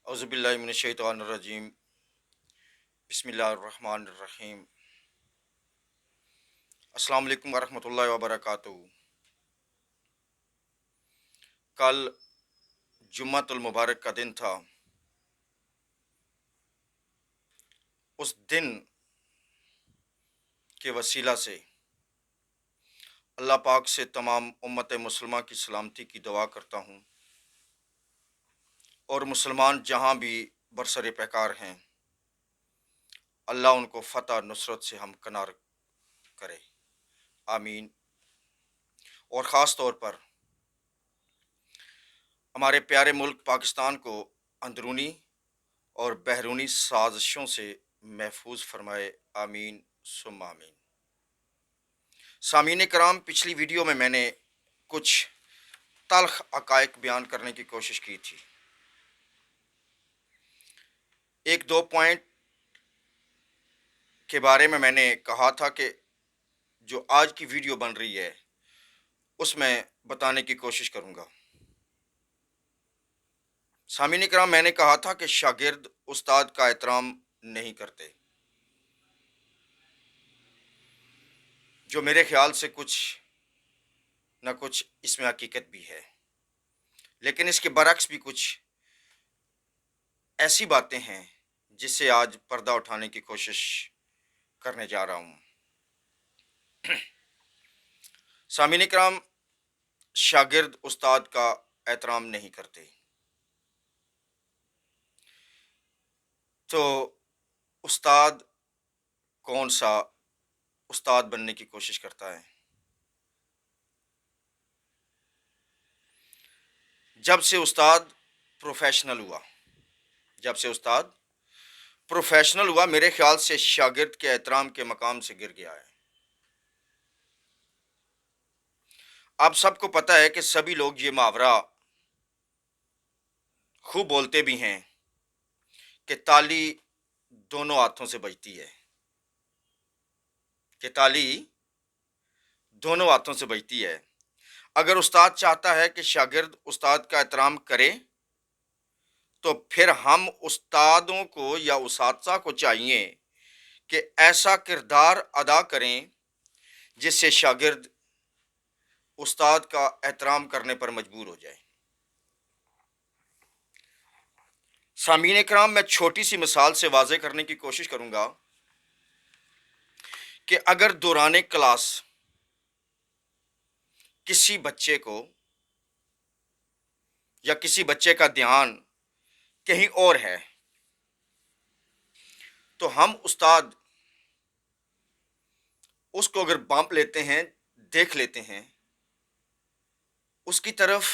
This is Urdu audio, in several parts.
اعوذ باللہ من الشیطان الرجیم، بسم اللہ الرحمن الرحیم۔ السلام علیکم ورحمۃ اللہ وبرکاتہ۔ کل جمعۃ المبارک کا دن تھا۔ اس دن کے وسیلہ سے اللہ پاک سے تمام امت مسلمہ کی سلامتی کی دعا کرتا ہوں، اور مسلمان جہاں بھی برسر پیکار ہیں، اللہ ان کو فتح نصرت سے ہمکنار کرے، آمین۔ اور خاص طور پر ہمارے پیارے ملک پاکستان کو اندرونی اور بیرونی سازشوں سے محفوظ فرمائے، آمین ثم آمین۔ سامعین کرام، پچھلی ویڈیو میں نے کچھ تلخ حقائق بیان کرنے کی کوشش کی تھی۔ ایک دو پوائنٹ کے بارے میں نے کہا تھا کہ جو آج کی ویڈیو بن رہی ہے اس میں بتانے کی کوشش کروں گا۔ سامعین کرام، میں نے کہا تھا کہ شاگرد استاد کا احترام نہیں کرتے، جو میرے خیال سے کچھ نہ کچھ اس میں حقیقت بھی ہے، لیکن اس کے برعکس بھی کچھ ایسی باتیں ہیں جس سے آج پردہ اٹھانے کی کوشش کرنے جا رہا ہوں۔ سامعین کرام، شاگرد استاد کا احترام نہیں کرتے تو استاد کون سا استاد بننے کی کوشش کرتا ہے؟ جب سے استاد پروفیشنل ہوا میرے خیال سے شاگرد کے احترام کے مقام سے گر گیا ہے۔ آپ سب کو پتہ ہے کہ سبھی لوگ یہ محاورہ خوب بولتے بھی ہیں کہ تالی دونوں ہاتھوں سے بجتی ہے، اگر استاد چاہتا ہے کہ شاگرد استاد کا احترام کرے تو پھر ہم استادوں کو یا اساتذہ کو چاہیے کہ ایسا کردار ادا کریں جس سے شاگرد استاد کا احترام کرنے پر مجبور ہو جائے۔ سامعین کرام، میں چھوٹی سی مثال سے واضح کرنے کی کوشش کروں گا کہ اگر دوران کلاس کسی بچے کو یا کسی بچے کا دھیان کہیں اور ہے تو ہم استاد اس کو اگر بانپ لیتے ہیں، دیکھ لیتے ہیں، اس کی طرف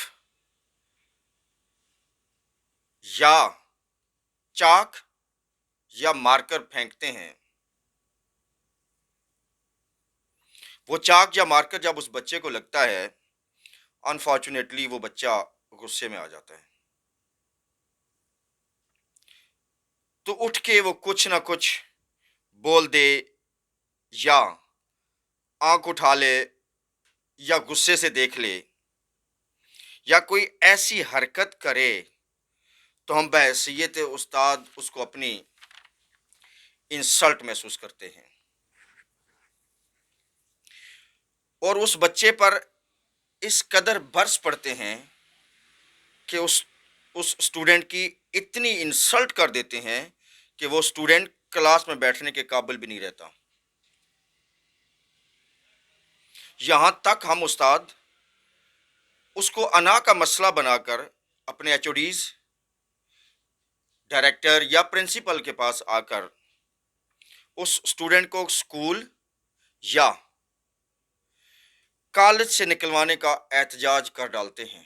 یا چاک یا مارکر پھینکتے ہیں، وہ چاک یا مارکر جب اس بچے کو لگتا ہے، انفارچونیٹلی وہ بچہ غصے میں آ جاتا ہے، تو اٹھ کے وہ کچھ نہ کچھ بول دے یا آنکھ اٹھا لے یا غصے سے دیکھ لے یا کوئی ایسی حرکت کرے تو ہم بحیثیت استاد اس کو اپنی انسلٹ محسوس کرتے ہیں، اور اس بچے پر اس قدر برس پڑتے ہیں کہ اس اسٹوڈنٹ کی اتنی انسلٹ کر دیتے ہیں کہ وہ اسٹوڈنٹ کلاس میں بیٹھنے کے قابل بھی نہیں رہتا۔ یہاں تک ہم استاد اس کو انا کا مسئلہ بنا کر اپنے ایچ او ڈیز، ڈائریکٹر یا پرنسپل کے پاس آ کر اس اسٹوڈنٹ کو اسکول یا کالج سے نکلوانے کا احتجاج کر ڈالتے ہیں۔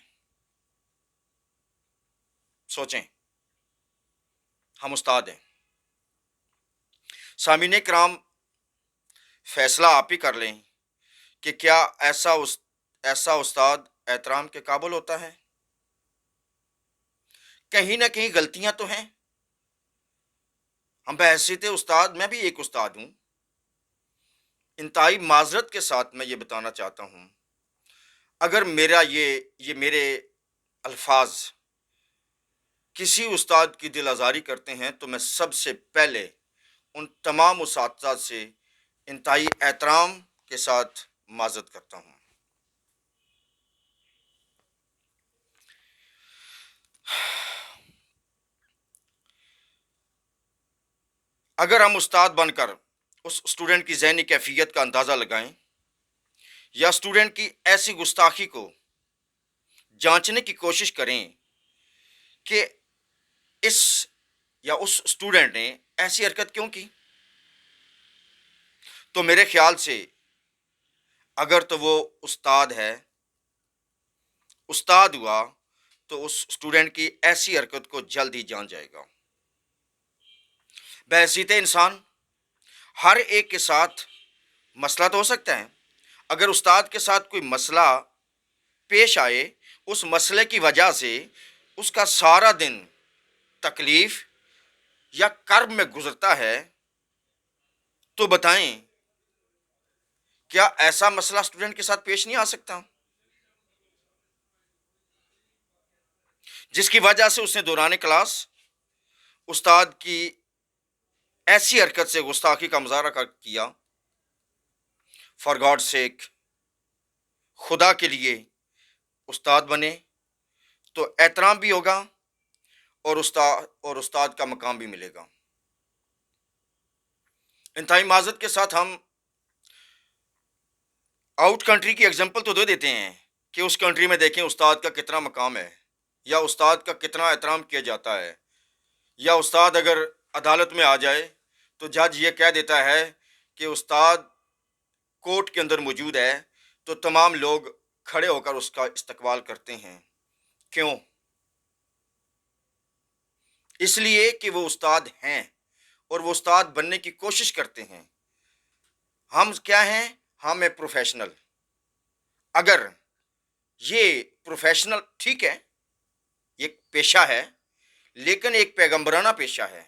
سوچیں، ہم استاد ہیں۔ سامعین کرام، فیصلہ آپ ہی کر لیں کہ کیا ایسا استاد احترام کے قابل ہوتا ہے؟ کہیں نہ کہیں غلطیاں تو ہیں۔ ہم بحیثیت استاد، میں بھی ایک استاد ہوں، انتہائی معذرت کے ساتھ میں یہ بتانا چاہتا ہوں، اگر میرے الفاظ کسی استاد کی دل آزاری کرتے ہیں تو میں سب سے پہلے ان تمام اساتذہ سے انتہائی احترام کے ساتھ معذرت کرتا ہوں۔ اگر ہم استاد بن کر اس اسٹوڈنٹ کی ذہنی کیفیت کا اندازہ لگائیں یا اسٹوڈنٹ کی ایسی گستاخی کو جانچنے کی کوشش کریں کہ اس یا اس اسٹوڈنٹ نے ایسی حرکت کیوں کی، تو میرے خیال سے اگر تو وہ استاد ہوا تو اس اسٹوڈنٹ کی ایسی حرکت کو جلد ہی جان جائے گا۔ بحیثیت انسان ہر ایک کے ساتھ مسئلہ تو ہو سکتا ہے، اگر استاد کے ساتھ کوئی مسئلہ پیش آئے، اس مسئلے کی وجہ سے اس کا سارا دن تکلیف یا کرب میں گزرتا ہے، تو بتائیں کیا ایسا مسئلہ اسٹوڈنٹ کے ساتھ پیش نہیں آ سکتا، جس کی وجہ سے اس نے دوران کلاس استاد کی ایسی حرکت سے گستاخی کا مظاہرہ کیا۔ فار گاڈ سیک، خدا کے لیے استاد بنے تو احترام بھی ہوگا اور استاد کا مقام بھی ملے گا۔ انتہائی معذرت کے ساتھ ہم آؤٹ کنٹری کی ایگزامپل تو دے دیتے ہیں کہ اس کنٹری میں دیکھیں استاد کا کتنا مقام ہے، یا استاد کا کتنا احترام کیا جاتا ہے، یا استاد اگر عدالت میں آ جائے تو جج یہ کہہ دیتا ہے کہ استاد کورٹ کے اندر موجود ہے، تو تمام لوگ کھڑے ہو کر اس کا استقبال کرتے ہیں۔ کیوں؟ اس لیے کہ وہ استاد ہیں اور وہ استاد بننے کی کوشش کرتے ہیں۔ ہم کیا ہیں؟ ہم ہیں پروفیشنل۔ اگر یہ پروفیشنل ٹھیک ہے، یہ پیشہ ہے، لیکن ایک پیغمبرانہ پیشہ ہے۔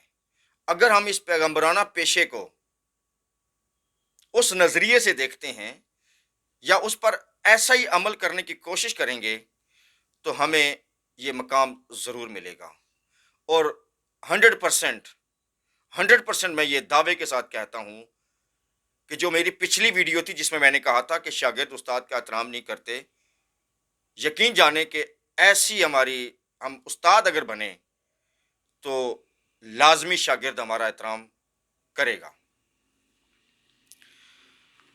اگر ہم اس پیغمبرانہ پیشے کو اس نظریے سے دیکھتے ہیں یا اس پر ایسا ہی عمل کرنے کی کوشش کریں گے تو ہمیں یہ مقام ضرور ملے گا۔ اور 100% میں یہ دعوے کے ساتھ کہتا ہوں کہ جو میری پچھلی ویڈیو تھی جس میں میں نے کہا تھا کہ شاگرد استاد کا احترام نہیں کرتے، یقین جانیں کہ ایسی ہم استاد اگر بنے تو لازمی شاگرد ہمارا احترام کرے گا۔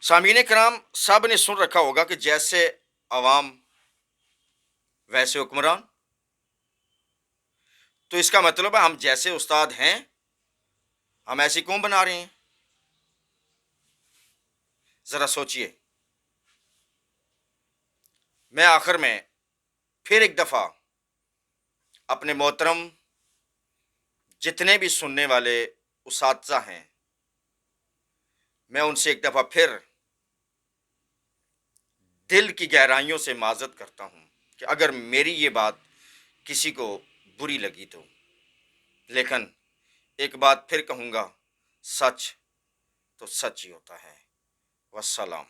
سامعین کرام، سب نے سن رکھا ہوگا کہ جیسے عوام ویسے حکمران، تو اس کا مطلب ہے ہم جیسے استاد ہیں ہم ایسی قوم بنا رہے ہیں۔ ذرا سوچئے۔ میں آخر میں پھر ایک دفعہ اپنے محترم جتنے بھی سننے والے اساتذہ ہیں، میں ان سے ایک دفعہ پھر دل کی گہرائیوں سے معذرت کرتا ہوں کہ اگر میری یہ بات کسی کو بری لگی تو، لیکن ایک بات پھر کہوں گا، سچ تو سچ ہی ہوتا ہے۔ والسلام۔